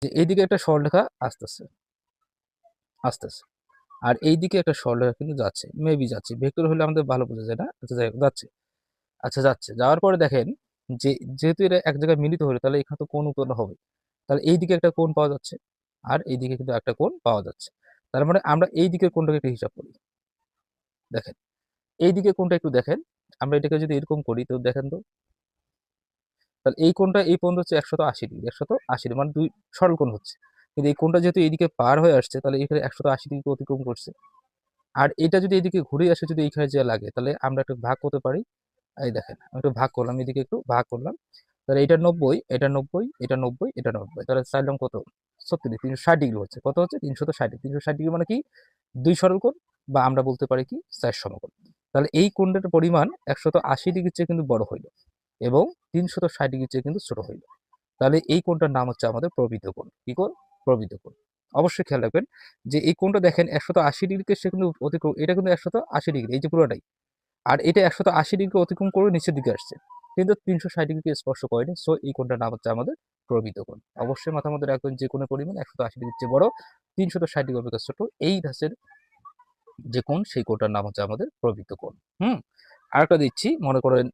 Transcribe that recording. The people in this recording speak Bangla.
যে এইদিকে একটা সরলরেখা আসতেছে আসতেছে, আর এইদিকে একটা সরলরেখা কিন্তু যাচ্ছে, মেবি যাচ্ছে, ভেক্টর হলে আমাদের ভালো বোঝা যায় না, আচ্ছা যাই হোক যাচ্ছে। আচ্ছা যাচ্ছে, যাওয়ার পরে দেখেন যে যেহেতু এটা এক জায়গায় মিলিত হলো তাহলে এখানে তো কোণ উৎপন্ন হবে, তাহলে এইদিকে একটা কোণ পাওয়া যাচ্ছে, আর এইদিকে কিন্তু একটা কোণ পাওয়া যাচ্ছে। তার মানে আমরা এই দিকের কোণটাকে একটু হিসাব করি। দেখেন এই দিকে কোণটা একটু দেখেন, আমরা এটাকে যদি এরকম করি তো দেখেন তো, তাহলে এই কোণটা এই পর্যন্ত হচ্ছে 180 ডিগ্রি, 180 মানে দুই সরল কোণ হচ্ছে। কিন্তু এই কোণটা যেহেতু এইদিকে পার হয়ে আসছে তাহলে এখানে 180 ডিগ্রি অতিক্রম করছে। আর এটা যদি এদিকে ঘুরে আসে, যদি এইখানে যে লাগে, তাহলে আমরা একটু ভাগ করতে পারি। এই দেখেন আমি একটু ভাগ করলাম, এদিকে একটু ভাগ করলাম, তাহলে এটা 90, এটা 90, এটা 90, এটা 90, তাহলে চাইলাম কত, 36, 360 ডিগ্রি হচ্ছে, কত হচ্ছে 360 ডিগ্রি। 360 ডিগ্রি মানে কি, দুই সরল কোণ, বা আমরা বলতে পারি কি চার সমকোণ। তাহলে এই কোণটার পরিমাণ 180 ডিগ্রির চেয়ে কিন্তু বড় হইল, এবং 360 ডিগ্রির চেয়ে কিন্তু ছোট হইল। তাহলে এই কোণটার নাম হচ্ছে আমাদের প্রবৃদ্ধ কোণ। কি কোণ? প্রবৃদ্ধ কোণ। অবশ্যই খেয়াল রাখবেন যে এই কোণটা দেখেন 180 ডিগ্রিকে সে কিন্তু অতিক্রম, এটা কিন্তু 180 ডিগ্রি, এই যে পুরোটাই, আর এটা 180 ডিগ্রি অতিক্রম করে নিচের দিকে আসছে, কিন্তু 360 ডিগ্রিকে স্পর্শ করেনি। সো এই কোণটার নাম হচ্ছে আমাদের প্রবৃদ্ধ কোণ। অবশ্যই মাথার মধ্যে রাখবেন যে কোণের পরিমাণ 180 ডিগ্রির চেয়ে বড়, 360 ডিগ্রি অপেক্ষা ছোট, এই ধাঁচের যে কোণ সেই কোণটার নাম হচ্ছে আমাদের প্রবৃদ্ধ কোণ। হুম, আরেকটা দিচ্ছি, মনে করেন